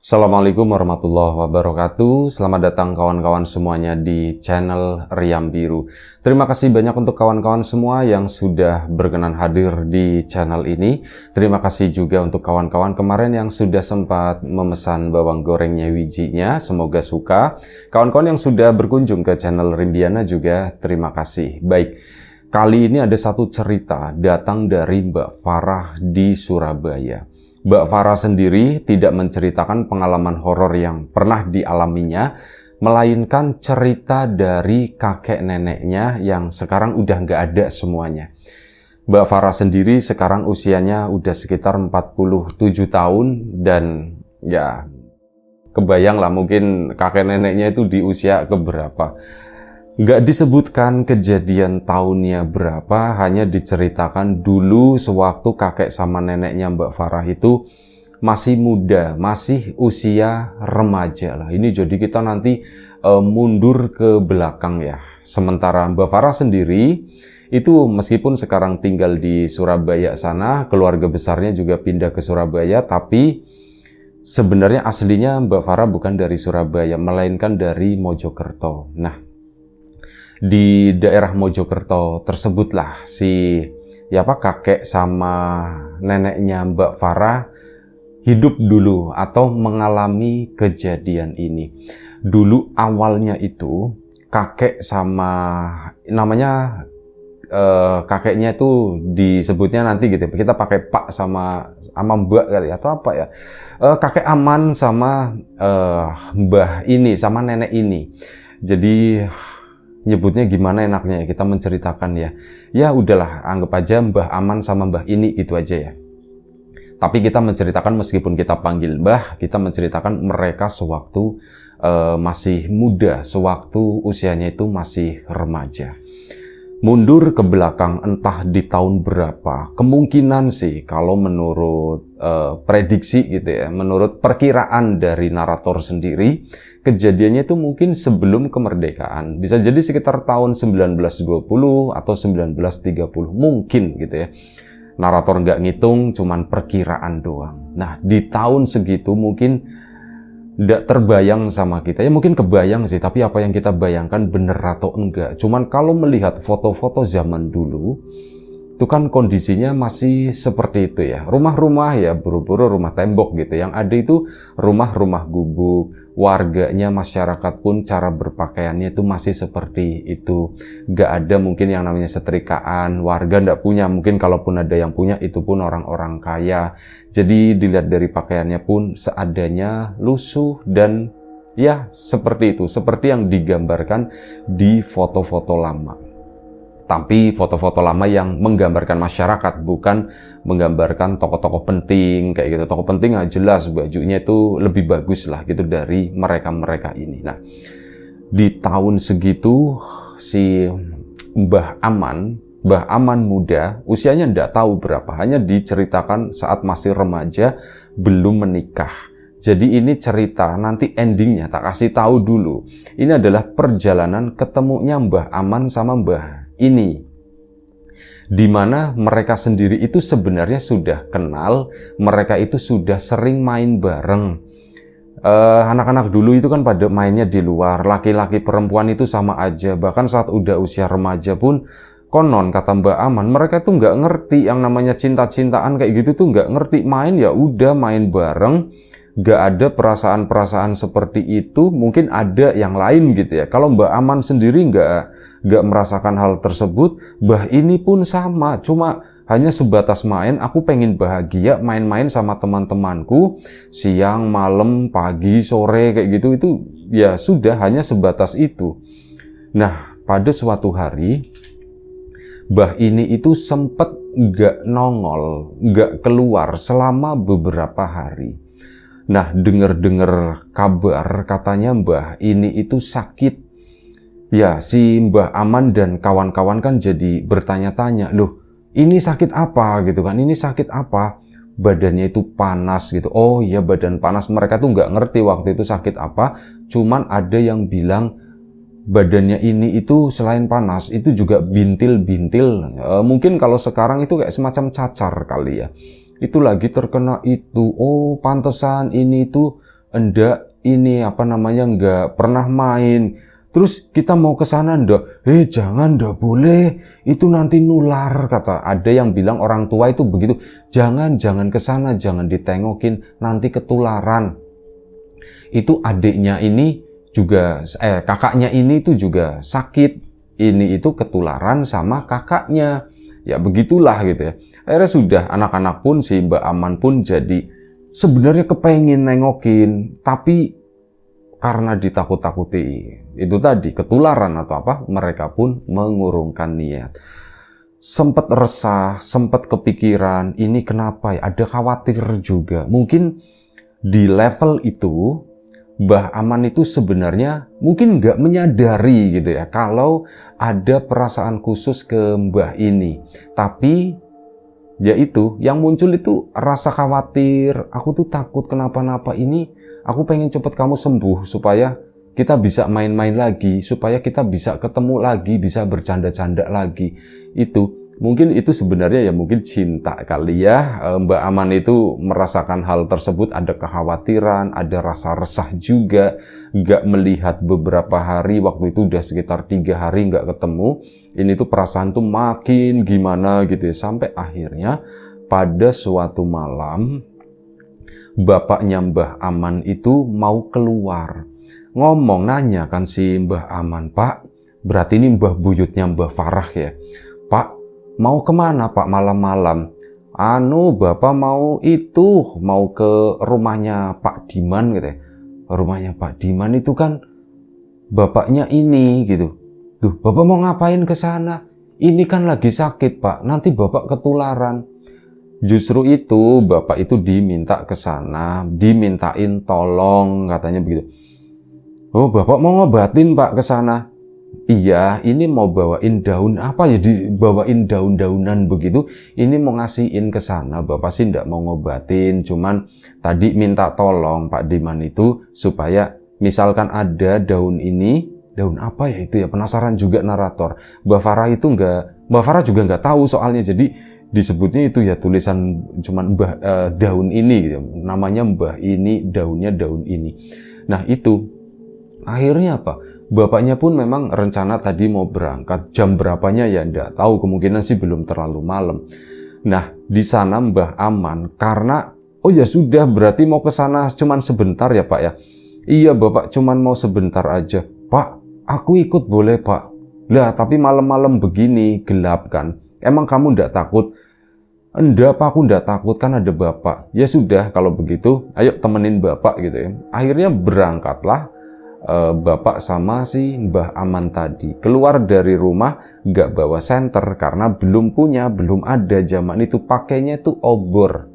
Assalamualaikum warahmatullahi wabarakatuh. Selamat datang kawan-kawan semuanya di channel Riam Biru. Terima kasih banyak untuk kawan-kawan semua yang sudah berkenan hadir di channel ini. Terima kasih juga untuk kawan-kawan kemarin yang sudah sempat memesan bawang gorengnya wijinya. Semoga suka. Kawan-kawan yang sudah berkunjung ke channel Rimbiana juga terima kasih. Baik, kali ini ada satu cerita datang dari Mbak Farah di Surabaya. Mbak Farah sendiri tidak menceritakan pengalaman horor yang pernah dialaminya, melainkan cerita dari kakek neneknya yang sekarang udah nggak ada semuanya. Mbak Farah sendiri sekarang usianya udah sekitar 47 tahun dan ya kebayang lah mungkin kakek neneknya itu di usia keberapa. Nggak disebutkan kejadian tahunnya berapa, hanya diceritakan dulu sewaktu kakek sama neneknya Mbak Farah itu masih muda, masih usia remaja lah. Ini jadi kita nanti mundur ke belakang ya. Sementara Mbak Farah sendiri itu meskipun sekarang tinggal di Surabaya sana, keluarga besarnya juga pindah ke Surabaya, tapi sebenarnya aslinya Mbak Farah bukan dari Surabaya, melainkan dari Mojokerto. Nah, di daerah Mojokerto tersebutlah kakek sama neneknya Mbak Farah hidup dulu atau mengalami kejadian ini. Dulu awalnya itu kakek sama namanya kakeknya itu disebutnya nanti gitu. Kita pakai Pak sama Mbak kali atau apa ya. Kakek Aman sama Mbah ini sama nenek ini. Jadi nyebutnya gimana enaknya ya, kita menceritakan ya. Ya udahlah, anggap aja Mbah Aman sama Mbah ini gitu aja ya. Tapi kita menceritakan meskipun kita panggil Mbah, kita menceritakan mereka sewaktu masih muda, sewaktu usianya itu masih remaja. Mundur ke belakang entah di tahun berapa, kemungkinan sih kalau menurut prediksi gitu ya, menurut perkiraan dari narator sendiri, kejadiannya itu mungkin sebelum kemerdekaan. Bisa jadi sekitar tahun 1920 atau 1930 mungkin gitu ya. Narator nggak ngitung, cuman perkiraan doang. Nah, di tahun segitu mungkin nggak terbayang sama kita. Ya mungkin kebayang sih, tapi apa yang kita bayangkan bener atau enggak. Cuman kalau melihat foto-foto zaman dulu, itu kan kondisinya masih seperti itu ya. Rumah-rumah ya buru-buru rumah tembok gitu. Yang ada itu rumah-rumah gubuk. Warganya, masyarakat pun cara berpakaiannya itu masih seperti itu. Nggak ada mungkin yang namanya setrikaan. Warga nggak punya. Mungkin kalaupun ada yang punya, itu pun orang-orang kaya. Jadi dilihat dari pakaiannya pun seadanya, lusuh, dan ya seperti itu. Seperti yang digambarkan di foto-foto lama. Tapi foto-foto lama yang menggambarkan masyarakat, bukan menggambarkan tokoh-tokoh penting kayak gitu. Tokoh penting nggak jelas, bajunya itu lebih bagus lah gitu dari mereka-mereka ini. Nah, di tahun segitu si Mbah Aman muda, usianya nggak tahu berapa, hanya diceritakan saat masih remaja, belum menikah. Jadi ini cerita, nanti endingnya tak kasih tahu dulu. Ini adalah perjalanan ketemunya Mbah Aman sama Mbah ini, di mana mereka sendiri itu sebenarnya sudah kenal, mereka itu sudah sering main bareng. Anak-anak dulu itu kan pada mainnya di luar, laki-laki perempuan itu sama aja, bahkan saat udah usia remaja pun konon kata Mbak Aman, mereka tuh nggak ngerti yang namanya cinta-cintaan kayak gitu tuh nggak ngerti, main ya udah main bareng. Nggak ada perasaan-perasaan seperti itu, mungkin ada yang lain gitu ya. Kalau Mbak Aman sendiri nggak merasakan hal tersebut, Mbah ini pun sama, cuma hanya sebatas main, aku pengen bahagia, main-main sama teman-temanku, siang, malam, pagi, sore, kayak gitu, itu ya sudah hanya sebatas itu. Nah, pada suatu hari, Mbah ini itu sempat nggak nongol, nggak keluar selama beberapa hari. Nah, dengar-dengar kabar katanya Mbah ini itu sakit. Ya, si Mbah Aman dan kawan-kawan kan jadi bertanya-tanya, loh, ini sakit apa gitu kan? Ini sakit apa? Badannya itu panas gitu. Oh iya, badan panas. Mereka tuh nggak ngerti waktu itu sakit apa. Cuman ada yang bilang badannya ini itu selain panas, itu juga bintil-bintil. Mungkin kalau sekarang itu kayak semacam cacar kali ya. Itu lagi terkena itu. Oh, pantesan ini tuh enggak ini enggak pernah main. Terus kita mau ke sana ndak? Jangan, ndak boleh. Itu nanti nular, kata. Ada yang bilang orang tua itu begitu. Jangan ke sana, jangan ditengokin, nanti ketularan. Itu adiknya ini juga, kakaknya ini tuh juga sakit. Ini itu ketularan sama kakaknya. Ya begitulah gitu ya. Akhirnya sudah, anak-anak pun, si Mbak Aman pun jadi sebenarnya kepengen nengokin, tapi karena ditakut-takuti itu tadi ketularan atau apa, mereka pun mengurungkan niat. Sempat resah, sempat kepikiran, ini kenapa ya? Ada khawatir juga. Mungkin di level itu Mbah Aman itu sebenarnya mungkin nggak menyadari gitu ya kalau ada perasaan khusus ke Mbah ini. Tapi ya itu yang muncul itu rasa khawatir. Aku tuh takut kenapa-napa ini. Aku pengen cepet kamu sembuh supaya kita bisa main-main lagi, supaya kita bisa ketemu lagi, bisa bercanda-canda lagi. Itu mungkin itu sebenarnya ya mungkin cinta kali ya. Mbak Aman itu merasakan hal tersebut, ada kekhawatiran, ada rasa resah juga, nggak melihat beberapa hari, waktu itu udah sekitar 3 hari nggak ketemu. Ini tuh perasaan tuh makin gimana gitu ya, sampai akhirnya pada suatu malam bapaknya Mbah Aman itu mau keluar. Ngomong, nanya kan si Mbah Aman, Pak, berarti ini mbah buyutnya Mbah Farah ya. Pak, mau kemana Pak malam-malam? Bapak mau ke rumahnya Pak Diman gitu ya. Rumahnya Pak Diman itu kan bapaknya ini gitu. Duh, Bapak mau ngapain ke sana? Ini kan lagi sakit Pak, nanti Bapak ketularan. Justru itu bapak itu diminta ke sana, dimintain tolong katanya begitu. Oh, Bapak mau ngobatin Pak ke sana? Iya, ini mau bawain daun apa ya, dibawain daun-daunan begitu. Ini mau ngasihin ke sana. Bapak sih enggak mau ngobatin, cuman tadi minta tolong Pak Diman itu supaya misalkan ada daun ini, daun apa ya itu ya, penasaran juga narator. Mbak Farah juga nggak tahu soalnya, jadi disebutnya itu ya tulisan cuman daun ini gitu. Namanya mbah ini, daunnya daun ini. Nah itu akhirnya apa? Bapaknya pun memang rencana tadi mau berangkat, jam berapanya ya enggak tahu, kemungkinan sih belum terlalu malam. Nah di sana Mbah Aman karena oh ya sudah berarti mau ke sana cuman sebentar ya Pak ya. Iya Bapak cuman mau sebentar aja. Pak aku ikut boleh Pak? Lah tapi malam-malam begini gelap kan. Emang kamu ndak takut? Enggak Pak, aku ndak takut, kan ada Bapak. Ya sudah, kalau begitu, ayo temenin Bapak gitu ya. Akhirnya berangkatlah Bapak sama si Mbah Aman tadi. Keluar dari rumah, nggak bawa senter, karena belum ada zaman itu. Pakainya itu obor.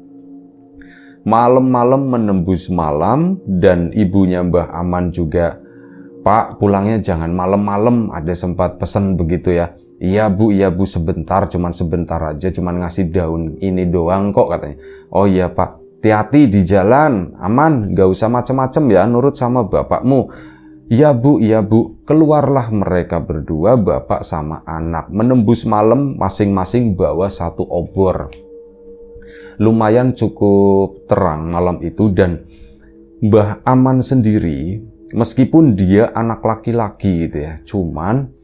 Malam-malam menembus malam, dan ibunya Mbah Aman juga, Pak pulangnya jangan malam-malam, ada sempat pesan begitu ya. Iya bu sebentar, cuman sebentar aja, cuman ngasih daun ini doang kok katanya. Oh iya Pak, hati-hati di jalan, aman, gak usah macem-macem ya, nurut sama bapakmu. Iya bu, keluarlah mereka berdua, bapak sama anak, menembus malam masing-masing bawa satu obor. Lumayan cukup terang malam itu, dan Mbah Aman sendiri, meskipun dia anak laki-laki gitu ya, cuman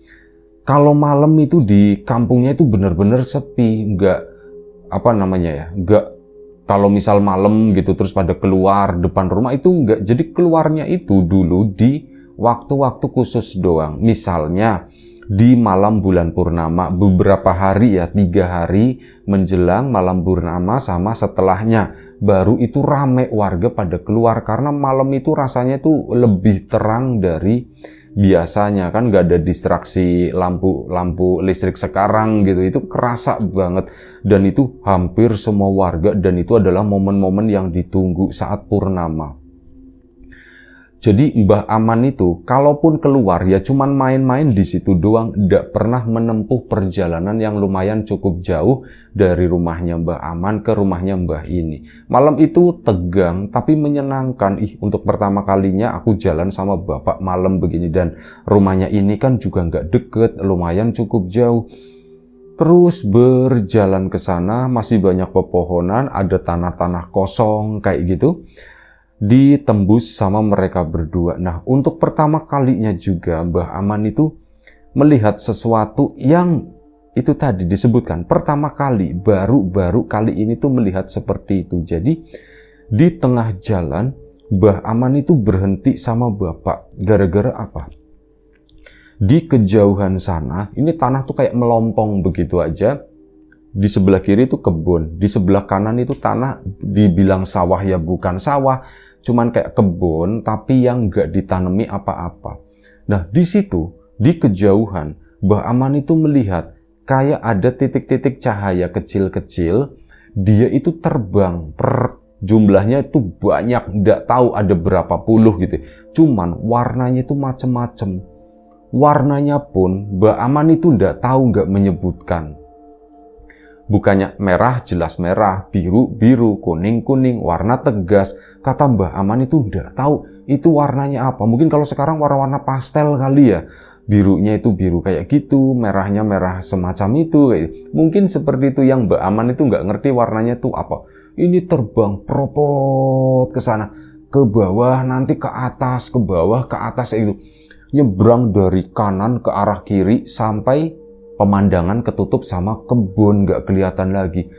kalau malam itu di kampungnya itu benar-benar sepi, nggak kalau misal malam gitu terus pada keluar depan rumah itu nggak, jadi keluarnya itu dulu di waktu-waktu khusus doang. Misalnya di malam bulan purnama, beberapa hari ya, 3 hari menjelang malam purnama sama setelahnya, baru itu rame warga pada keluar, karena malam itu rasanya tuh lebih terang dari biasanya, kan nggak ada distraksi lampu listrik sekarang gitu, itu kerasa banget. Dan itu hampir semua warga, dan itu adalah momen-momen yang ditunggu saat purnama. Jadi Mbah Aman itu kalaupun keluar ya cuman main-main di situ doang, nggak pernah menempuh perjalanan yang lumayan cukup jauh dari rumahnya Mbah Aman ke rumahnya Mbah ini. Malam itu tegang tapi menyenangkan. Untuk pertama kalinya aku jalan sama bapak malam begini, dan rumahnya ini kan juga nggak deket, lumayan cukup jauh. Terus berjalan ke sana, masih banyak pepohonan, ada tanah-tanah kosong kayak gitu. ditembus sama mereka berdua. Nah, untuk pertama kalinya juga Mbah Aman itu melihat sesuatu yang itu tadi disebutkan. Pertama kali, baru kali ini tuh melihat seperti itu. Jadi, di tengah jalan, Mbah Aman itu berhenti sama bapak. Gara-gara apa? Di kejauhan sana, ini tanah tuh kayak melompong begitu aja. Di sebelah kiri itu kebun, di sebelah kanan itu tanah dibilang sawah ya bukan sawah, cuman kayak kebun tapi yang nggak ditanami apa-apa. Nah di situ, di kejauhan, Mbah Aman itu melihat kayak ada titik-titik cahaya kecil-kecil, dia itu terbang, jumlahnya itu banyak, nggak tahu ada berapa puluh gitu. Cuman warnanya itu macem-macem. Warnanya pun Mbah Aman itu nggak tahu, nggak menyebutkan. Bukannya merah, jelas merah, biru, biru, kuning, kuning, warna tegas. Kata Mbah Aman itu nggak tahu itu warnanya apa. Mungkin kalau sekarang warna-warna pastel kali ya. Birunya itu biru kayak gitu, merahnya merah semacam itu. Mungkin seperti itu yang Mbah Aman itu nggak ngerti warnanya itu apa. Ini terbang propot ke sana, ke bawah, nanti ke atas, ke bawah, ke atas itu. Nyebrang dari kanan ke arah kiri sampai pemandangan ketutup sama kebun, gak kelihatan lagi.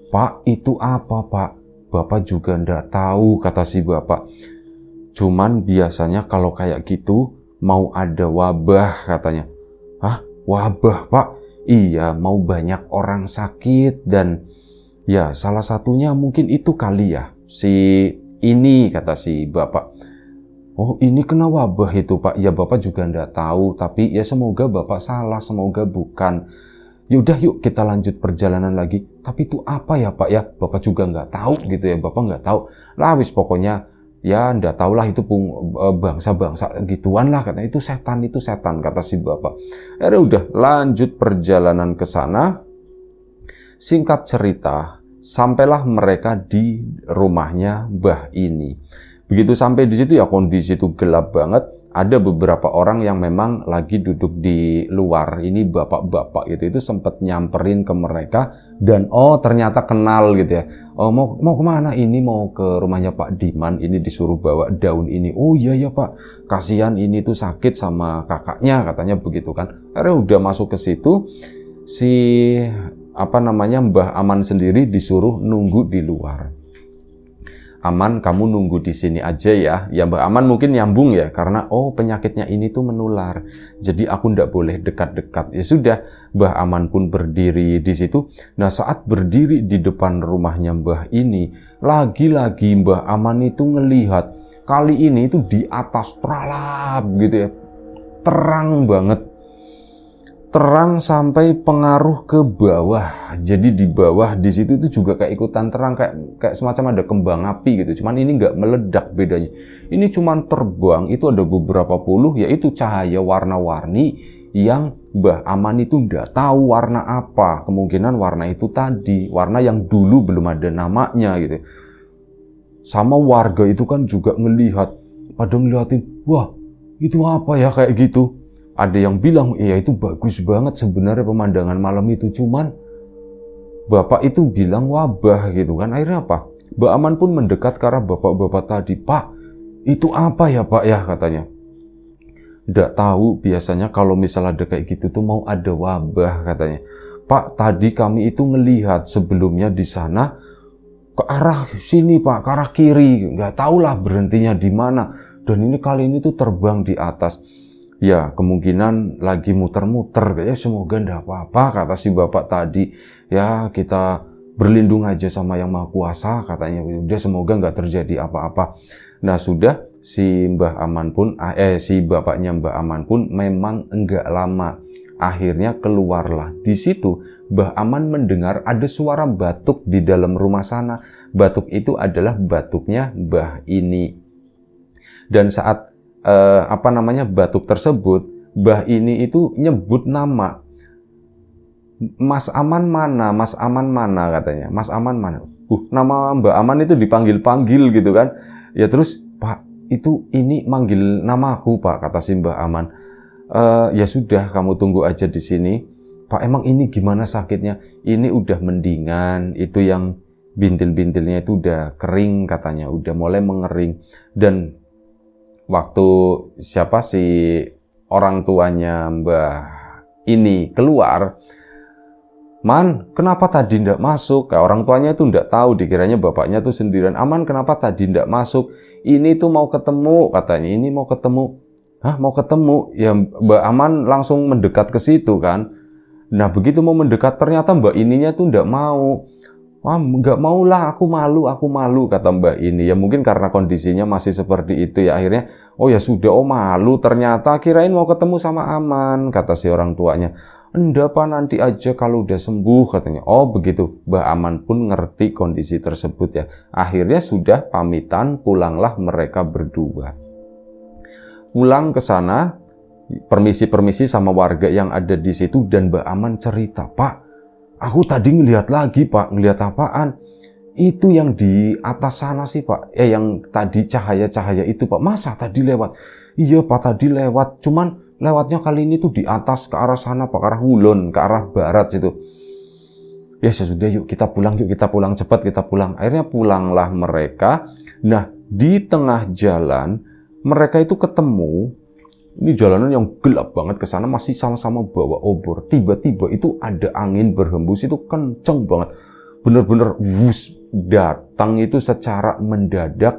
Pak, itu apa pak? Bapak juga ndak tahu, kata si bapak. Cuman biasanya kalau kayak gitu mau ada wabah katanya. Hah? Wabah pak? Iya, mau banyak orang sakit dan ya salah satunya mungkin itu kali ya. Si ini, kata si bapak. Oh ini kena wabah itu pak, ya bapak juga ndak tahu, tapi ya semoga bapak salah, semoga bukan. Yaudah yuk kita lanjut perjalanan lagi. Tapi itu apa ya pak ya, bapak juga nggak tahu gitu ya, bapak nggak tahu. Lah wis pokoknya ya ndak tahulah itu bangsa-bangsa gituan lah, katanya itu setan kata si bapak. Akhirnya udah lanjut perjalanan ke sana. Singkat cerita, sampailah mereka di rumahnya Mbah ini. Begitu sampai di situ ya kondisi itu gelap banget. Ada beberapa orang yang memang lagi duduk di luar. Ini bapak-bapak itu sempat nyamperin ke mereka dan oh ternyata kenal gitu ya. Oh mau kemana? Ini mau ke rumahnya Pak Diman. Ini disuruh bawa daun ini. Oh iya ya Pak. Kasihan ini tuh sakit sama kakaknya katanya begitu kan. Akhirnya udah masuk ke situ. Si Mbah Aman sendiri disuruh nunggu di luar. Aman, kamu nunggu di sini aja ya. Ya Mbah Aman mungkin nyambung ya, karena oh penyakitnya ini tuh menular. Jadi aku ndak boleh dekat-dekat. Ya sudah, Mbah Aman pun berdiri di situ. Nah saat berdiri di depan rumahnya Mbah ini, lagi-lagi Mbah Aman itu ngelihat kali ini itu di atas tralap gitu ya, terang banget. Terang sampai pengaruh ke bawah. Jadi di bawah di situ itu juga kayak ikutan terang, kayak semacam ada kembang api gitu. Cuman ini nggak meledak bedanya. Ini cuman terbang, itu ada beberapa puluh, yaitu cahaya warna-warni yang Mbah Aman itu nggak tahu warna apa. Kemungkinan warna itu tadi, warna yang dulu belum ada namanya gitu. Sama warga itu kan juga ngelihat, pada ngeliatin, wah itu apa ya kayak gitu. Ada yang bilang, iya itu bagus banget sebenarnya pemandangan malam itu. Cuman bapak itu bilang wabah gitu kan. Akhirnya apa? Mbah Aman pun mendekat ke arah bapak-bapak tadi. Pak, itu apa ya pak ya katanya. Nggak tahu, biasanya kalau misalnya ada kayak gitu tuh mau ada wabah katanya. Pak, tadi kami itu ngelihat sebelumnya di sana ke arah sini pak, ke arah kiri. Nggak tahulah berhentinya di mana. Dan ini kali ini tuh terbang di atas. Ya kemungkinan lagi muter-muter, ya semoga ndak apa-apa kata si bapak tadi. Ya kita berlindung aja sama yang maha kuasa katanya. Udah semoga nggak terjadi apa-apa. Nah sudah si Mbah Aman pun si bapaknya Mbah Aman pun memang enggak lama akhirnya keluarlah. Di situ Mbah Aman mendengar ada suara batuk di dalam rumah sana. Batuk itu adalah batuknya Mbah ini. Dan saat batuk tersebut, Mbah ini itu nyebut nama. Mas Aman mana? Mas Aman mana katanya. Mas Aman mana? Nama Mbah Aman itu dipanggil-panggil gitu kan. Ya terus, Pak, itu ini manggil nama aku, Pak, kata si Mbah Aman. Ya sudah, kamu tunggu aja di sini. Pak, emang ini gimana sakitnya? Ini udah mendingan. Itu yang bintil-bintilnya itu udah kering katanya, udah mulai mengering. Dan waktu siapa si orang tuanya Mbah ini keluar, "Man, kenapa tadi ndak masuk?" Kayak orang tuanya itu ndak tahu, dikiranya bapaknya tuh sendirian. "Aman, kenapa tadi ndak masuk? Ini tuh mau ketemu," katanya. "Ini mau ketemu." "Hah, mau ketemu?" Ya Mbak Aman langsung mendekat ke situ kan. Nah begitu mau mendekat ternyata Mbak ininya tuh ndak mau. "Wah, nggak mau lah, aku malu," kata Mbak ini. Ya mungkin karena kondisinya masih seperti itu ya, akhirnya, "Oh ya sudah, oh malu ternyata, kirain mau ketemu sama Aman," kata si orang tuanya. "Enggak Pak, nanti aja kalau udah sembuh," katanya. Oh begitu, Mbak Aman pun ngerti kondisi tersebut ya. Akhirnya sudah pamitan, pulanglah mereka berdua. Pulang ke sana, permisi-permisi sama warga yang ada di situ, dan Mbak Aman cerita, "Pak, aku tadi ngelihat lagi Pak." "Ngelihat apaan?" "Itu yang di atas sana sih Pak, yang tadi cahaya-cahaya itu Pak." "Masa tadi lewat?" "Iya Pak, tadi lewat, cuman lewatnya kali ini tuh di atas ke arah sana Pak, ke arah Wulon, ke arah barat situ." "Ya sudah, yuk kita pulang, cepat kita pulang." Akhirnya pulanglah mereka. Nah di tengah jalan mereka itu ketemu, ini jalanan yang gelap banget, ke sana masih sama-sama bawa obor. Tiba-tiba itu ada angin berhembus, itu kenceng banget. Bener-bener wus, datang itu secara mendadak.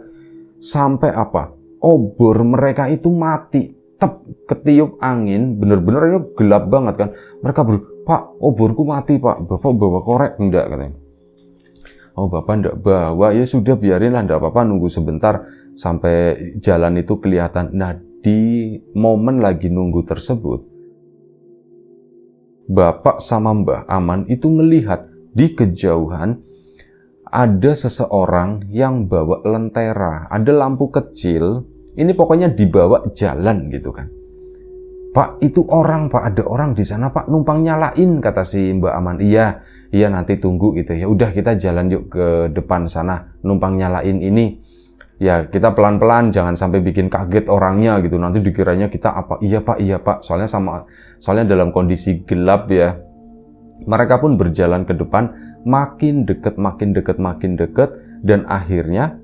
Sampai apa? Obor mereka itu mati. Tep, ketiup angin, bener-bener ini gelap banget kan. Mereka "Pak, oborku mati Pak, Bapak bawa korek enggak?" katanya. "Oh Bapak enggak bawa." "Ya sudah, biarinlah, enggak apa-apa, nunggu sebentar sampai jalan itu kelihatan." Nah di momen lagi nunggu tersebut, Bapak sama Mbah Aman itu melihat di kejauhan ada seseorang yang bawa lentera, ada lampu kecil, ini pokoknya dibawa jalan gitu kan. "Pak, itu orang Pak, ada orang di sana Pak, numpang nyalain," kata si Mbak Aman. Iya nanti tunggu," gitu. Ya udah kita jalan yuk ke depan sana, numpang nyalain ini. Ya kita pelan-pelan, jangan sampai bikin kaget orangnya gitu, nanti dikiranya kita apa. Iya Pak, soalnya dalam kondisi gelap ya. Mereka pun berjalan ke depan, makin deket, dan akhirnya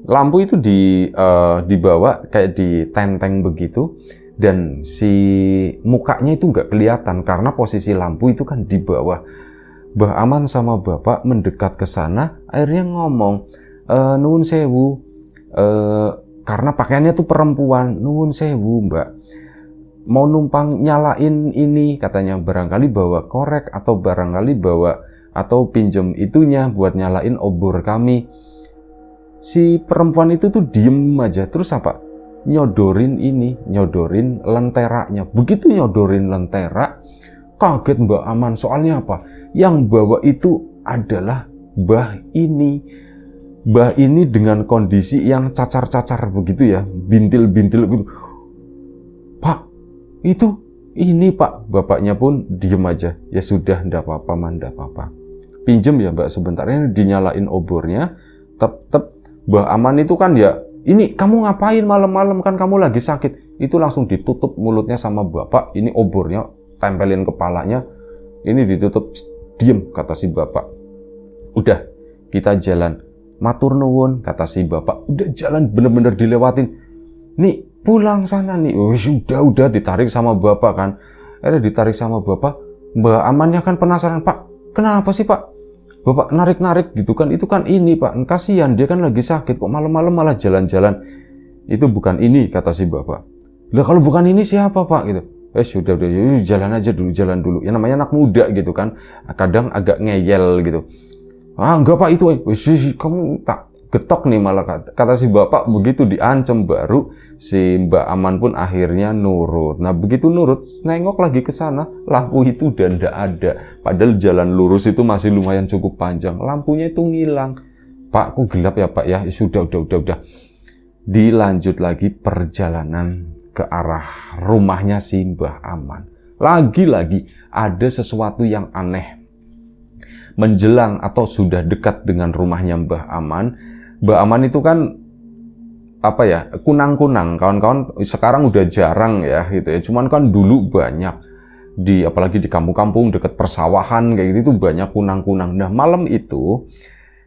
lampu itu dibawa kayak ditenteng begitu, dan si mukanya itu nggak kelihatan karena posisi lampu itu kan di bawah. Mbah Aman sama Bapak mendekat ke sana, akhirnya ngomong, "Nuwun sewu, karena pakaiannya tuh perempuan, nuwun sewu Mbak, mau numpang nyalain ini," katanya, "barangkali bawa korek atau barangkali bawa atau pinjem itunya buat nyalain obor kami." Si perempuan itu tuh diem aja, terus apa? Nyodorin lenteranya. Begitu nyodorin lentera, kaget Mbak Aman, soalnya apa? Yang bawa itu adalah Mbah ini. Mbah ini dengan kondisi yang cacar-cacar begitu ya, bintil-bintil gitu. "Pak, itu ini Pak." Bapaknya pun diem aja. "Ya sudah, ndak apa-apa Man, ndak apa-apa. Pinjem ya Mbak sebentar." Ini dinyalain obornya. Tep, Mbah Aman itu kan ya, "Ini kamu ngapain malam-malam, kan kamu lagi sakit." Itu langsung ditutup mulutnya sama Bapak. Ini obornya tempelin kepalanya. Ini ditutup. "Diem," kata si Bapak. "Udah, kita jalan." "Matur nuwun," kata si Bapak. Udah jalan bener-bener dilewatin. "Nih, pulang sana nih." "Oh, udah ditarik sama Bapak kan." Ditarik sama Bapak. Mbak Amannya kan penasaran, "Pak, kenapa sih Pak Bapak narik-narik gitu kan? Itu kan ini Pak, kasihan dia kan lagi sakit, kok malam-malam malah jalan-jalan." "Itu bukan ini," kata si Bapak. "Lah kalau bukan ini siapa Pak?" gitu. Sudah jalan aja dulu, jalan dulu. Ya namanya anak muda gitu kan, kadang agak ngeyel gitu. "Ah enggak Pak, itu kamu tak getok nih malah," kata si Bapak. Begitu diancam baru si Mbak Aman pun akhirnya nurut. Nah begitu nurut, nengok lagi ke sana, lampu itu udah ndak ada. Padahal jalan lurus itu masih lumayan cukup panjang, lampunya itu ngilang. "Pak, kok gelap ya Pak ya?" Sudah. Dilanjut lagi perjalanan ke arah rumahnya si Mbah Aman. Lagi-lagi ada sesuatu yang aneh. Menjelang atau sudah dekat dengan rumahnya Mbah Aman. Mbah Aman itu kan apa ya, kunang-kunang, kawan-kawan sekarang udah jarang ya gitu ya. Cuman kan dulu banyak, apalagi di kampung-kampung dekat persawahan kayak gitu tuh banyak kunang-kunang. Nah malam itu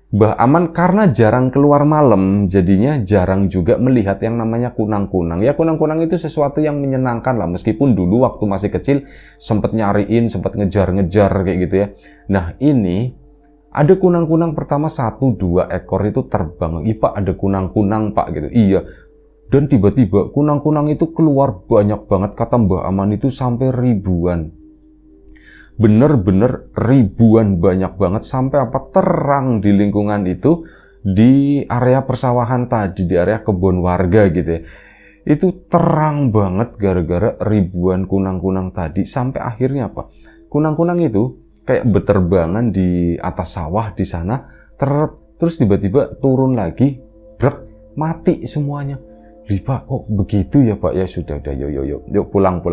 Mbah Aman karena jarang keluar malam, jadinya jarang juga melihat yang namanya kunang-kunang. Ya kunang-kunang itu sesuatu yang menyenangkan lah, meskipun dulu waktu masih kecil sempat nyariin, sempat ngejar-ngejar kayak gitu ya. Nah ini ada kunang-kunang pertama 1-2 ekor itu terbang. Iya Pak, ada kunang-kunang Pak gitu. Iya. Dan tiba-tiba kunang-kunang itu keluar banyak banget, kata Mbah Aman itu sampai ribuan. Bener-bener ribuan, banyak banget, sampai apa terang di lingkungan itu, di area persawahan tadi, di area kebun warga gitu ya. Itu terang banget gara-gara ribuan kunang-kunang tadi, sampai akhirnya apa? Kunang-kunang itu kayak beterbangan di atas sawah di sana, terus tiba-tiba turun lagi, brek, mati semuanya. Ih, Pak, kok begitu ya Pak? Ya sudah, yuk pulang.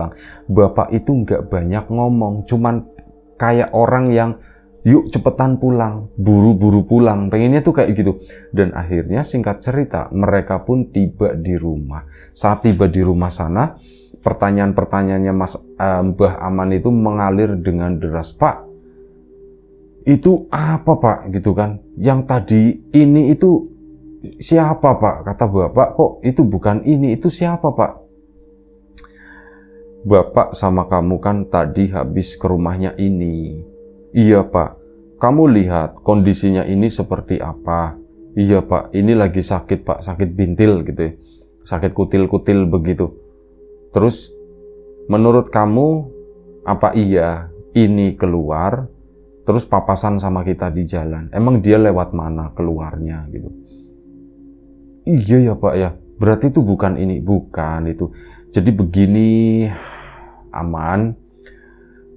Bapak itu nggak banyak ngomong, cuman kayak orang yang yuk cepetan pulang, buru-buru pulang, pengennya tuh kayak gitu. Dan akhirnya singkat cerita, mereka pun tiba di rumah. Saat tiba di rumah sana, pertanyaan-pertanyaannya Mbah Aman itu mengalir dengan deras. Pak, itu apa Pak? Gitu kan. Yang tadi ini itu siapa Pak? Kata Bapak, kok itu bukan ini, itu siapa Pak? Bapak sama kamu kan tadi habis ke rumahnya ini. Iya Pak, kamu lihat kondisinya ini seperti apa? Iya Pak, ini lagi sakit Pak, sakit bintil gitu ya. Sakit kutil-kutil begitu. Terus, menurut kamu, apa iya ini keluar, terus papasan sama kita di jalan? Emang dia lewat mana keluarnya gitu? Iya ya Pak ya, berarti itu bukan ini, bukan itu. Jadi begini, Aman,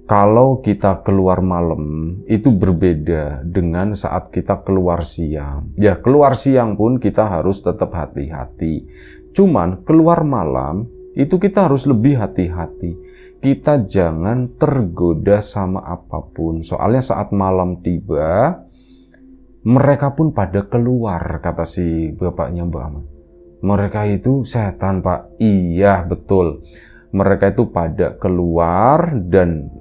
kalau kita keluar malam itu berbeda dengan saat kita keluar siang. Ya keluar siang pun kita harus tetap hati-hati. Cuman keluar malam itu kita harus lebih hati-hati. Kita jangan tergoda sama apapun. Soalnya saat malam tiba, mereka pun pada keluar, kata si bapaknya Mbak Aman. Mereka itu setan Pak. Iya betul. Mereka itu pada keluar dan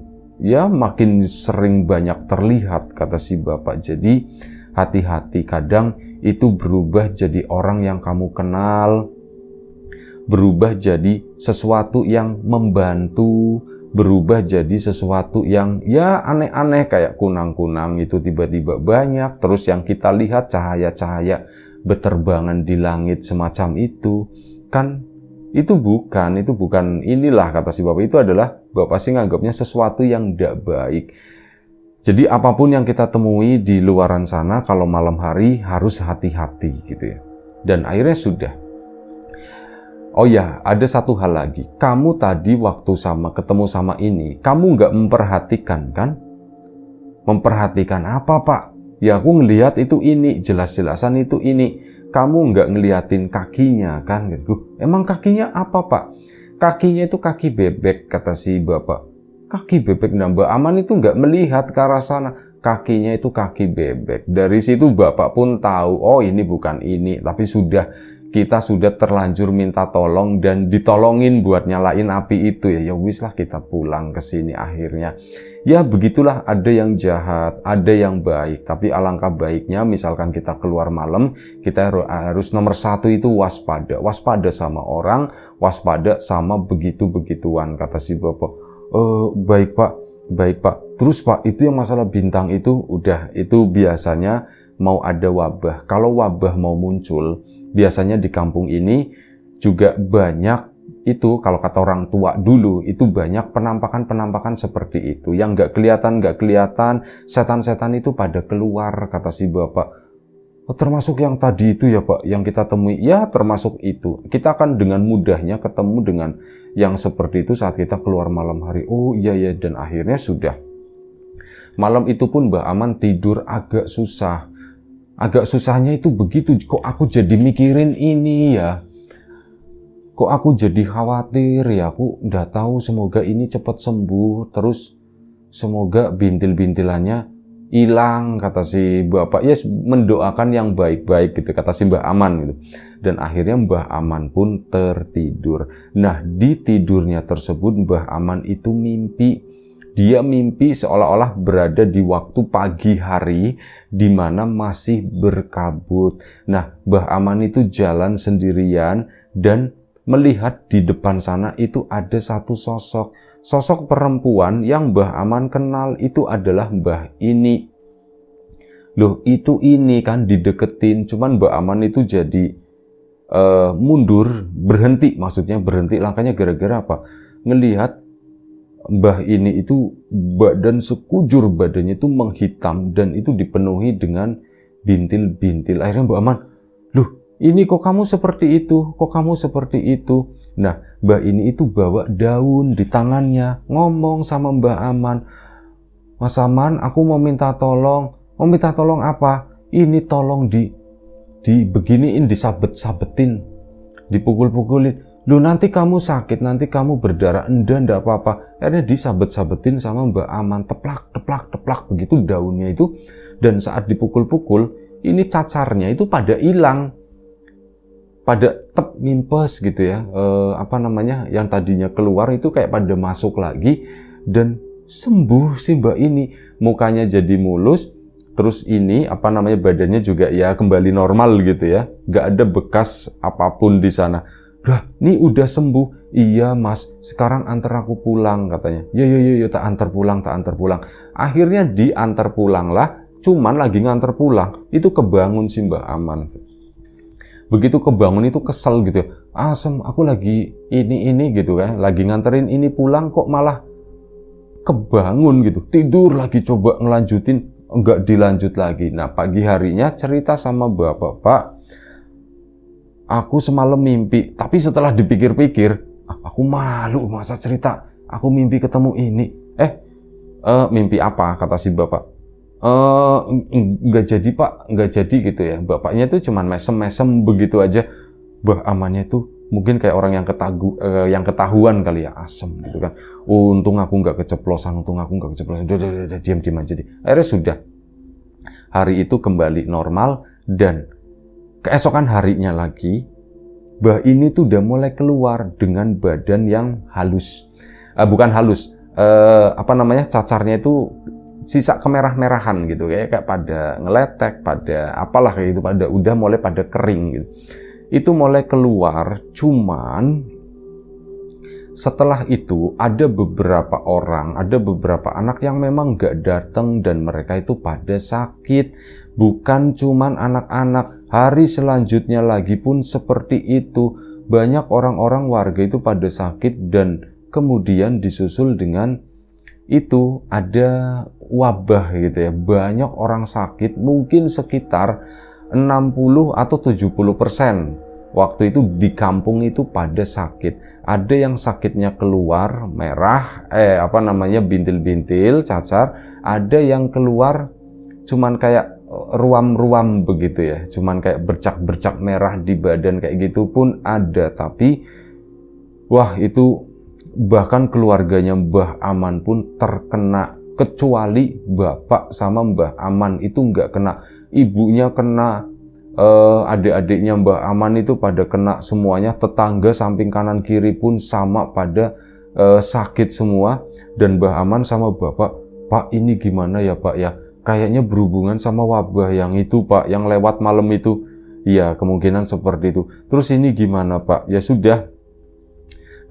ya makin sering banyak terlihat, kata si bapak. Jadi hati-hati, kadang itu berubah jadi orang yang kamu kenal, berubah jadi sesuatu yang membantu, berubah jadi sesuatu yang ya aneh-aneh kayak kunang-kunang itu tiba-tiba banyak, terus yang kita lihat cahaya-cahaya beterbangan di langit semacam itu kan. Itu bukan inilah, kata si bapak, itu adalah bapak sih nganggapnya sesuatu yang tidak baik. Jadi apapun yang kita temui di luaran sana kalau malam hari harus hati-hati gitu ya. Dan akhirnya sudah. Oh ya, ada satu hal lagi. Kamu tadi waktu ketemu sama ini, kamu nggak memperhatikan kan? Memperhatikan apa Pak? Ya aku ngelihat itu ini, jelas-jelasan itu ini. Kamu nggak ngeliatin kakinya kan gitu. Emang kakinya apa Pak? Kakinya itu kaki bebek, kata si bapak. Kaki bebek? Nah Mbak Aman itu nggak melihat ke arah sana. Kakinya itu kaki bebek. Dari situ bapak pun tahu, oh ini bukan ini. Tapi kita sudah terlanjur minta tolong dan ditolongin buat nyalain api itu ya. Ya wis lah, kita pulang ke sini akhirnya. Ya begitulah, ada yang jahat, ada yang baik. Tapi alangkah baiknya misalkan kita keluar malam, kita harus nomor satu itu waspada. Waspada sama orang, waspada sama begitu-begituan, kata si bapak. Baik Pak, baik Pak. Terus Pak, itu yang masalah bintang itu udah, itu biasanya mau ada wabah. Kalau wabah mau muncul, biasanya di kampung ini juga banyak itu, kalau kata orang tua dulu, itu banyak penampakan-penampakan seperti itu. Yang nggak kelihatan, setan-setan itu pada keluar, kata si bapak. Termasuk yang tadi itu ya Pak, yang kita temui. Ya termasuk itu. Kita akan dengan mudahnya ketemu dengan yang seperti itu saat kita keluar malam hari. Oh iya ya, dan akhirnya sudah. Malam itu pun Mbak Aman tidur agak susah. Agak susahnya itu begitu, kok aku jadi mikirin ini ya. Kok aku jadi khawatir ya, aku udah tahu semoga ini cepat sembuh, terus semoga bintil-bintilannya hilang, kata si bapak. Ya mendoakan yang baik-baik gitu, kata si Mbah Aman gitu. Dan akhirnya Mbah Aman pun tertidur. Nah di tidurnya tersebut Mbah Aman itu mimpi Dia mimpi seolah-olah berada di waktu pagi hari di mana masih berkabut. Nah, Mbah Aman itu jalan sendirian dan melihat di depan sana itu ada satu sosok. Sosok perempuan yang Mbah Aman kenal itu adalah Mbah Ini. Loh, itu ini kan dideketin, cuman Mbah Aman itu jadi mundur, berhenti, maksudnya berhenti langkahnya gara-gara apa? Ngelihat Mbah Ini itu badan sekujur badannya itu menghitam dan itu dipenuhi dengan bintil-bintil. Akhirnya Mbah Aman, loh ini kok kamu seperti itu? Kok kamu seperti itu? Nah, Mbah Ini itu bawa daun di tangannya, ngomong sama Mbah Aman, Mas Aman, aku mau minta tolong. Mau minta tolong apa? Ini tolong beginiin, disabet-sabetin, dipukul-pukulin. Loh nanti kamu sakit, nanti kamu berdarah, enggak apa-apa. Akhirnya disabet-sabetin sama Mbah Aman, teplak, teplak, teplak, begitu daunnya itu. Dan saat dipukul-pukul, ini cacarnya itu pada hilang, pada mimpes gitu ya. Yang tadinya keluar itu kayak pada masuk lagi dan sembuh si Mbak ini. Mukanya jadi mulus, terus ini badannya juga ya kembali normal gitu ya. Gak ada bekas apapun di sana. Dah, ini udah sembuh. Iya mas, sekarang antar aku pulang katanya. Yo, tak antar pulang. Akhirnya diantar pulang lah. Cuman lagi ngantar pulang, itu kebangun si Mbah Aman. Begitu kebangun itu kesel gitu ya. Asem, aku lagi ini gitu kan. Lagi nganterin ini pulang kok malah kebangun gitu. Tidur lagi, coba ngelanjutin, enggak dilanjut lagi. Nah pagi harinya cerita sama bapak-bapak, aku semalam mimpi, tapi setelah dipikir-pikir, aku malu masa cerita, aku mimpi ketemu ini. Mimpi apa? Kata si bapak. Nggak jadi pak, nggak jadi gitu ya. Bapaknya itu cuman mesem-mesem begitu aja. Mbah Amannya itu mungkin kayak orang yang ketahuan kali ya, asem gitu kan. Untung aku nggak keceplosan, udah diam aja deh. Akhirnya sudah. Hari itu kembali normal dan keesokan harinya lagi, Mbah Ini tuh udah mulai keluar dengan badan yang halus. Bukan halus, cacarnya itu sisa kemerah-merahan gitu, kayak pada ngeletek, pada apalah kayak gitu, udah mulai pada kering gitu. Itu mulai keluar, cuman setelah itu ada beberapa anak yang memang gak datang dan mereka itu pada sakit. Bukan cuman anak-anak, hari selanjutnya lagi pun seperti itu. Banyak orang-orang warga itu pada sakit dan kemudian disusul dengan itu ada wabah gitu ya. Banyak orang sakit, mungkin sekitar 60 atau 70%. Waktu itu di kampung itu pada sakit. Ada yang sakitnya keluar merah, bintil-bintil, cacar. Ada yang keluar cuman kayak ruam-ruam begitu ya. Cuman kayak bercak-bercak merah di badan kayak gitu pun ada. Tapi wah itu bahkan keluarganya Mbah Aman pun terkena. Kecuali bapak sama Mbah Aman itu nggak kena. Ibunya kena, adik-adiknya Mbah Aman itu pada kena semuanya. Tetangga samping kanan kiri pun sama pada sakit semua. Dan Mbah Aman sama bapak, Pak ini gimana ya Pak ya? Kayaknya berhubungan sama wabah yang itu Pak, yang lewat malam itu. Iya kemungkinan seperti itu. Terus ini gimana Pak? Ya sudah,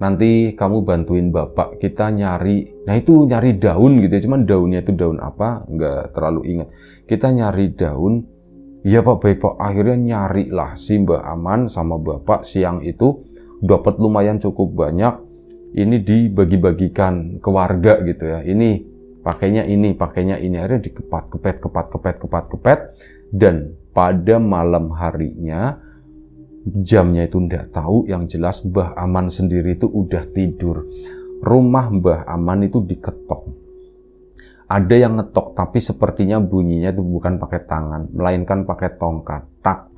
nanti kamu bantuin bapak, kita nyari. Nah itu nyari daun gitu ya, cuman daunnya itu daun apa nggak terlalu ingat. Kita nyari daun. Iya Pak, baik Pak. Akhirnya nyari lah si Mbah Aman sama bapak siang itu dapat lumayan cukup banyak. Ini dibagi-bagikan ke warga gitu ya. Ini pakainya ini. Akhirnya dikepet. Dan pada malam harinya, jamnya itu ndak tahu, yang jelas Mbah Aman sendiri itu udah tidur. Rumah Mbah Aman itu diketok. Ada yang ngetok, tapi sepertinya bunyinya itu bukan pakai tangan, melainkan pakai tongkat. Tak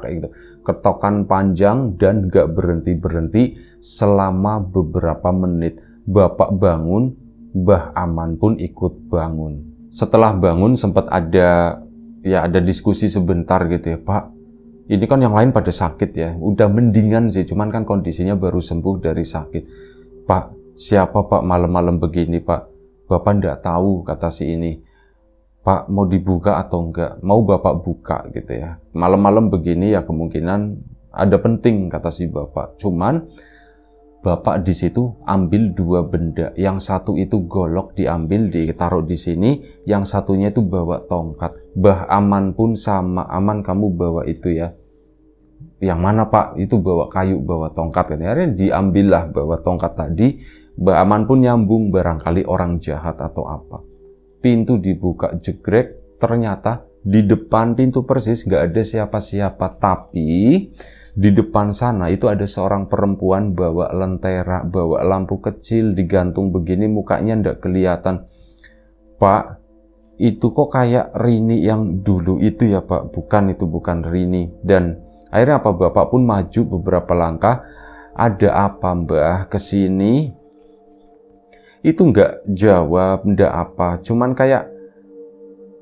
kayak gitu. Ketokan panjang dan gak berhenti selama beberapa menit. Bapak bangun, Mbah Aman pun ikut bangun. Setelah bangun sempat ada diskusi sebentar gitu ya, Pak. Ini kan yang lain pada sakit ya, udah mendingan sih, cuman kan kondisinya baru sembuh dari sakit. Pak, Siapa Pak malam-malam begini Pak? Bapak ndak tahu, kata si ini. Pak, mau dibuka atau enggak? Mau Bapak buka gitu ya. Malam-malam begini ya kemungkinan ada penting, kata si Bapak. Cuman Bapak di situ ambil dua benda. Yang satu itu golok diambil, ditaruh di sini. Yang satunya itu bawa tongkat. Mbah Aman pun sama. Aman, kamu bawa itu ya. Yang mana Pak? Itu bawa kayu, bawa tongkat. Akhirnya diambillah bawa tongkat tadi. Mbah Aman pun nyambung, barangkali orang jahat atau apa. Pintu dibuka jegrek, ternyata di depan pintu persis nggak ada siapa-siapa, tapi di depan sana itu ada seorang perempuan bawa lentera, bawa lampu kecil digantung begini, mukanya nggak kelihatan. Pak, itu kok kayak Rini yang dulu itu ya Pak? Bukan, itu bukan Rini. Dan akhirnya apa? Bapak pun maju beberapa langkah. Ada apa Mbah kesini? Itu nggak jawab, nggak apa, cuman kayak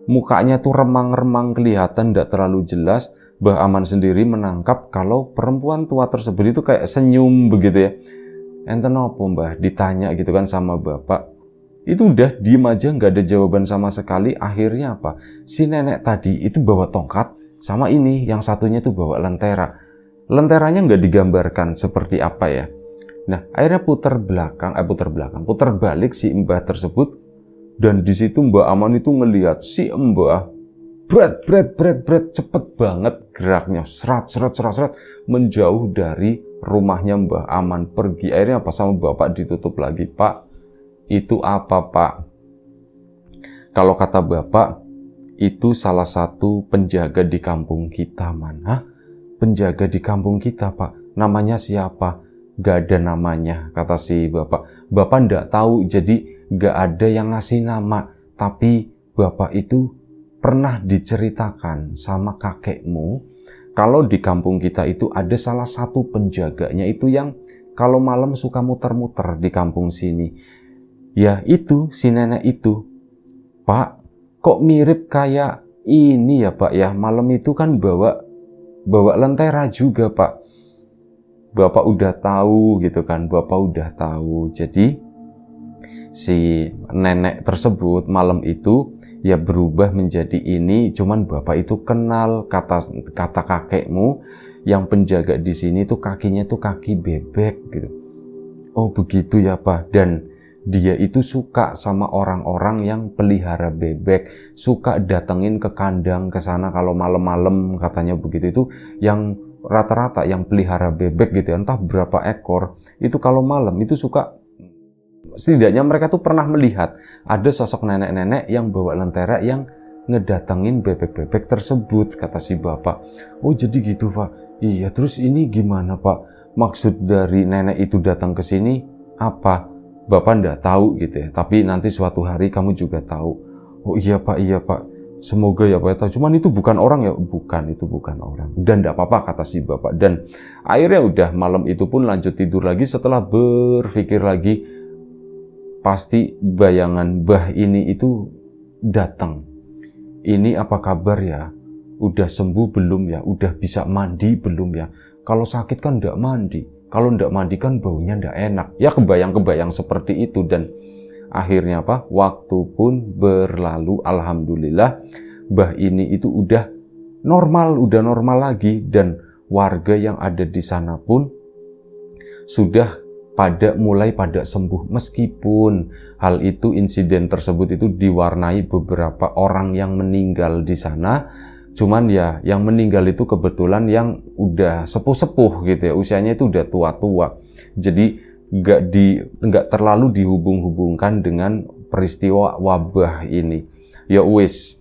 mukanya tuh remang-remang kelihatan, nggak terlalu jelas. Mbah Aman sendiri menangkap kalau perempuan tua tersebut itu kayak senyum begitu ya. Enten apa Mbah? Ditanya gitu kan sama Bapak. Itu udah diem aja, nggak ada jawaban sama sekali. Akhirnya apa? Si nenek tadi itu bawa tongkat, sama ini yang satunya tuh bawa lentera. Lenteranya nggak digambarkan seperti apa ya. Nah, akhirnya putar balik si mbah tersebut, dan di situ Mbah Aman itu ngelihat si mbah bret cepet banget geraknya, serat menjauh dari rumahnya Mbah Aman pergi. Akhirnya apa? Sama Bapak ditutup lagi. Pak, itu apa Pak? Kalau kata Bapak, itu salah satu penjaga di kampung kita. Mana? Penjaga di kampung kita Pak. Namanya siapa? Gak ada namanya, kata si Bapak. Bapak ndak tahu, jadi gak ada yang ngasih nama. Tapi Bapak itu pernah diceritakan sama kakekmu, kalau di kampung kita itu ada salah satu penjaganya itu yang kalau malam suka muter-muter di kampung sini. Ya itu, si nenek itu. Pak, kok mirip kayak ini ya Pak ya, malam itu kan bawa lentera juga Pak. Bapak udah tahu gitu kan, Bapak udah tahu. Jadi si nenek tersebut malam itu ya berubah menjadi ini, cuman Bapak itu kenal kata kakekmu yang penjaga di sini tuh kakinya tuh kaki bebek gitu. Oh begitu ya Pak. Dan dia itu suka sama orang-orang yang pelihara bebek, suka datengin ke kandang ke sana kalau malam-malam, katanya begitu. Itu yang rata-rata yang pelihara bebek gitu ya, entah berapa ekor, itu kalau malam itu suka, setidaknya mereka tuh pernah melihat ada sosok nenek-nenek yang bawa lentera yang ngedatengin bebek-bebek tersebut, kata si Bapak. Oh jadi gitu Pak. Iya, terus ini gimana Pak? Maksud dari nenek itu datang ke sini apa? Bapak ndak tahu gitu ya, tapi nanti suatu hari kamu juga tahu. Oh iya Pak. Semoga ya Pak ya tahu. Cuman itu bukan orang ya? Bukan, itu bukan orang. Dan enggak apa-apa, kata si Bapak. Dan akhirnya udah malam itu pun lanjut tidur lagi. Setelah berpikir lagi, pasti bayangan Mbah ini itu datang. Ini apa kabar ya? Udah sembuh belum ya? Udah bisa mandi belum ya? Kalau sakit kan enggak mandi. Kalau enggak mandi kan baunya enggak enak. Ya kebayang-kebayang seperti itu. Dan akhirnya apa? Waktu pun berlalu, alhamdulillah Mbah ini itu udah normal lagi, dan warga yang ada di sana pun sudah mulai pada sembuh. Meskipun hal itu, insiden tersebut itu diwarnai beberapa orang yang meninggal di sana. Cuman ya yang meninggal itu kebetulan yang udah sepuh-sepuh gitu ya, usianya itu udah tua-tua. Jadi nggak terlalu dihubung-hubungkan dengan peristiwa wabah ini. Ya wis,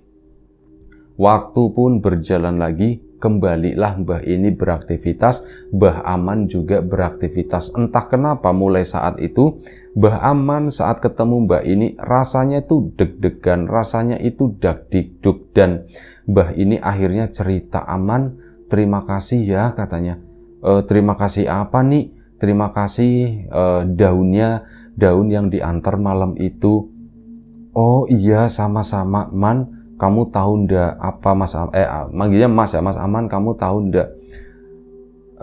waktu pun berjalan lagi, kembalilah Mbah ini beraktivitas, Mbah Aman juga beraktivitas. Entah kenapa mulai saat itu Mbah Aman saat ketemu Mbah ini rasanya itu deg-degan, rasanya itu dak-dikduk. Dan Mbah ini akhirnya cerita, Aman, terima kasih ya, katanya. Terima kasih apa nih? Terima kasih daun yang diantar malam itu. Oh iya, sama-sama Man. Kamu tahu ndak apa manggilnya Mas ya, Mas Aman, kamu tahu ndak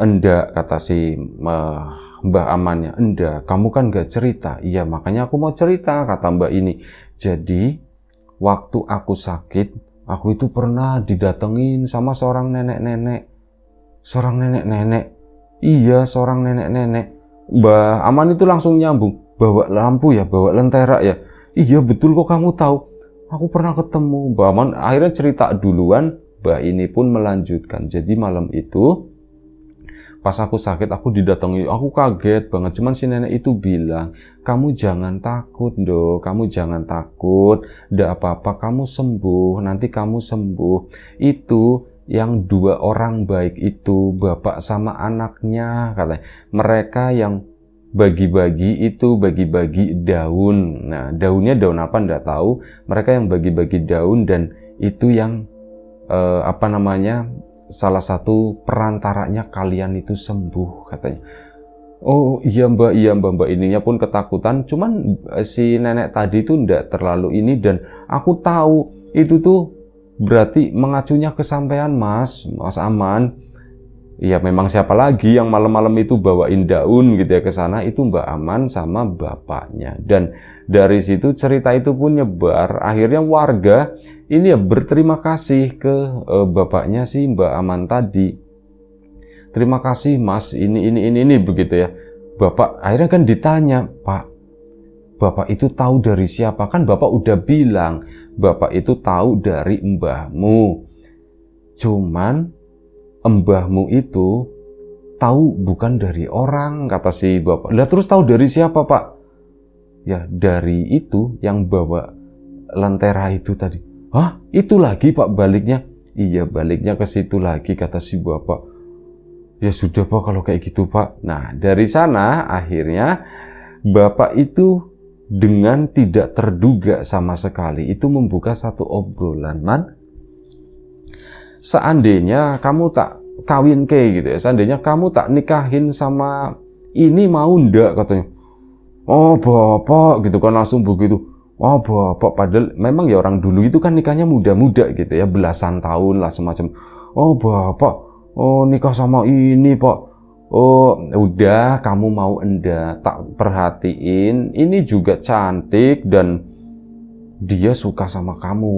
Enggak, kata si Mbah Amannya. Enggak, kamu kan gak cerita. Iya, makanya aku mau cerita, kata Mbak ini. Jadi, waktu aku sakit, aku itu pernah didatengin sama seorang nenek-nenek. Seorang nenek-nenek. Iya, seorang nenek-nenek. Mbah Aman itu langsung nyambung. Bawa lampu ya, bawa lentera ya. Iya, betul kok kamu tahu. Aku pernah ketemu. Mbah Aman akhirnya cerita duluan. Mbah ini pun melanjutkan. Jadi malam itu, pas aku sakit, aku didatangi, aku kaget banget. Cuman si nenek itu bilang, kamu jangan takut dong, kamu jangan takut. Nggak apa-apa, kamu sembuh, nanti kamu sembuh. Itu yang dua orang baik itu, bapak sama anaknya, katanya. Mereka yang bagi-bagi itu, bagi-bagi daun. Nah, daunnya daun apa nggak tahu. Mereka yang bagi-bagi daun dan itu yang salah satu perantaranya kalian itu sembuh, katanya. Oh iya mbak, ininya pun ketakutan. Cuman si nenek tadi itu ndak terlalu ini, dan aku tahu itu tuh berarti mengacunya ke sampean Mas Aman. Iya, memang siapa lagi yang malam-malam itu bawain daun gitu ya ke sana, itu Mbak Aman sama bapaknya. Dan dari situ cerita itu pun nyebar. Akhirnya warga ini ya berterima kasih ke bapaknya si Mbak Aman tadi. Terima kasih Mas, ini begitu ya. Bapak akhirnya kan ditanya, Pak, Bapak itu tahu dari siapa? Kan Bapak udah bilang, Bapak itu tahu dari mbahmu. Cuman mbahmu itu tahu bukan dari orang, kata si bapak. Lah terus tahu dari siapa, Pak? Ya dari itu yang bawa lentera itu tadi. Hah? Itu lagi Pak baliknya? Iya, baliknya ke situ lagi, kata si bapak. Ya sudah Pak kalau kayak gitu Pak. Nah dari sana akhirnya bapak itu dengan tidak terduga sama sekali itu membuka satu obrolan, Man. Seandainya kamu tak kawin ke gitu ya, seandainya kamu tak nikahin sama ini, mau ndak, katanya. Oh bapak gitu kan, langsung begitu. Oh bapak, padahal memang ya orang dulu itu kan nikahnya muda-muda gitu ya, belasan tahun lah semacam. Oh bapak, oh nikah sama ini Pak. Oh udah, kamu mau enggak, tak perhatiin, ini juga cantik dan dia suka sama kamu,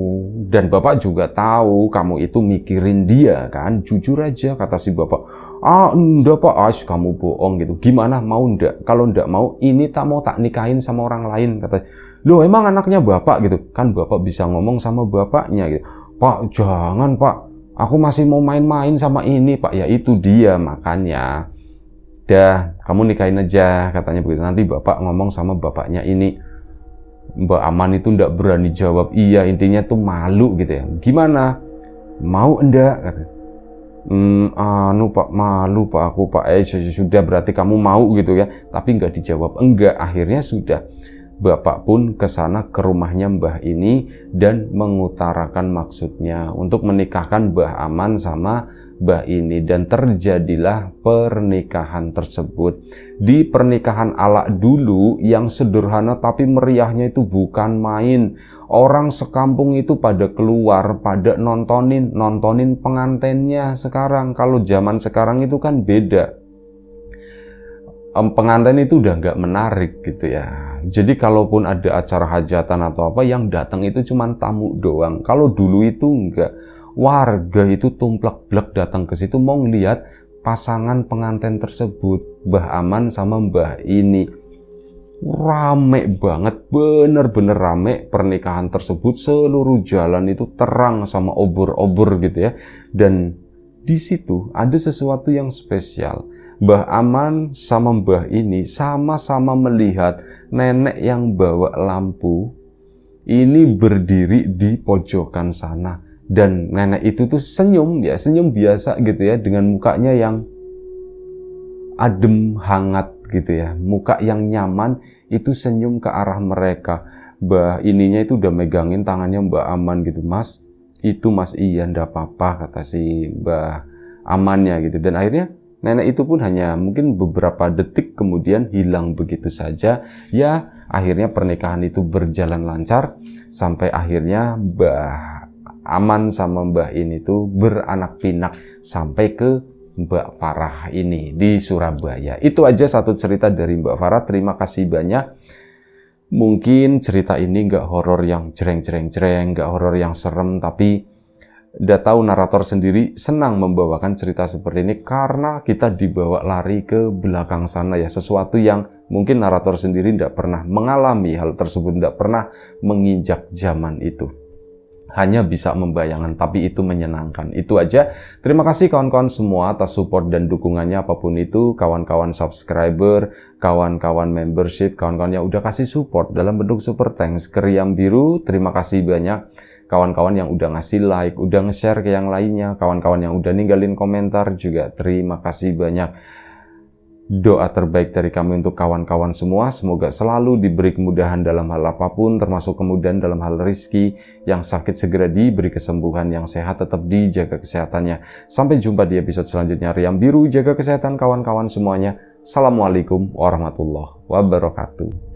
dan bapak juga tahu kamu itu mikirin dia kan, jujur aja, kata si bapak. Ah enggak Pak, kamu bohong gitu. Gimana, mau enggak? Kalau enggak mau, ini tak nikahin sama orang lain, kata. Loh emang anaknya bapak gitu kan, bapak bisa ngomong sama bapaknya gitu. Pak jangan Pak, aku masih mau main-main sama ini Pak. Ya itu dia, makanya dah kamu nikahin aja, katanya begitu. Nanti bapak ngomong sama bapaknya ini. Mbak Aman itu ndak berani jawab iya, intinya tuh malu gitu ya. Gimana? Mau enggak? Kata. Anu Pak, malu Pak aku Pak. Sudah berarti kamu mau gitu ya. Tapi nggak dijawab enggak. Akhirnya sudah. Bapak pun ke sana ke rumahnya Mbah ini dan mengutarakan maksudnya untuk menikahkan Mbah Aman sama Mbah ini, dan terjadilah pernikahan tersebut. Di pernikahan ala dulu yang sederhana tapi meriahnya itu bukan main. Orang sekampung itu pada keluar, pada nontonin pengantennya. Sekarang kalau zaman sekarang itu kan beda. Pengantin itu udah nggak menarik gitu ya. Jadi kalaupun ada acara hajatan atau apa, yang datang itu cuma tamu doang. Kalau dulu itu enggak, warga itu tumplek-blek datang ke situ mau ngeliat pasangan pengantin tersebut, Mbah Aman sama Mbah ini. Rame banget, bener-bener rame pernikahan tersebut. Seluruh jalan itu terang sama obor-obor gitu ya. Dan di situ ada sesuatu yang spesial. Mbah Aman sama Mbah ini sama-sama melihat nenek yang bawa lampu ini berdiri di pojokan sana, dan nenek itu tuh senyum ya, senyum biasa gitu ya, dengan mukanya yang adem hangat gitu ya, muka yang nyaman, itu senyum ke arah mereka. Mbah ininya itu udah megangin tangannya Mbah Aman gitu. Mas, itu Mas, iya ndak apa-apa, kata si Mbah Amannya gitu. Dan akhirnya nenek itu pun hanya mungkin beberapa detik kemudian hilang begitu saja. Ya, akhirnya pernikahan itu berjalan lancar sampai akhirnya Mbah Aman sama Mbah ini tuh beranak pinak sampai ke Mbak Farah ini di Surabaya. Itu aja satu cerita dari Mbak Farah. Terima kasih banyak. Mungkin cerita ini nggak horor yang jreng-jreng-jreng, nggak horor yang serem, tapi udah tahu narator sendiri senang membawakan cerita seperti ini karena kita dibawa lari ke belakang sana ya, sesuatu yang mungkin narator sendiri tidak pernah mengalami hal tersebut, tidak pernah menginjak zaman itu. Hanya bisa membayangkan, tapi itu menyenangkan. Itu aja. Terima kasih kawan-kawan semua atas support dan dukungannya apapun itu. Kawan-kawan subscriber, kawan-kawan membership, kawan-kawan yang udah kasih support dalam bentuk super thanks ke Riam Biru. Terima kasih banyak. Kawan-kawan yang udah ngasih like, udah nge-share ke yang lainnya, kawan-kawan yang udah ninggalin komentar juga terima kasih banyak. Doa terbaik dari kami untuk kawan-kawan semua, semoga selalu diberi kemudahan dalam hal apapun, termasuk kemudahan dalam hal rizki, yang sakit segera diberi kesembuhan, yang sehat tetap dijaga kesehatannya. Sampai jumpa di episode selanjutnya. Riam Biru, jaga kesehatan kawan-kawan semuanya. Assalamualaikum warahmatullahi wabarakatuh.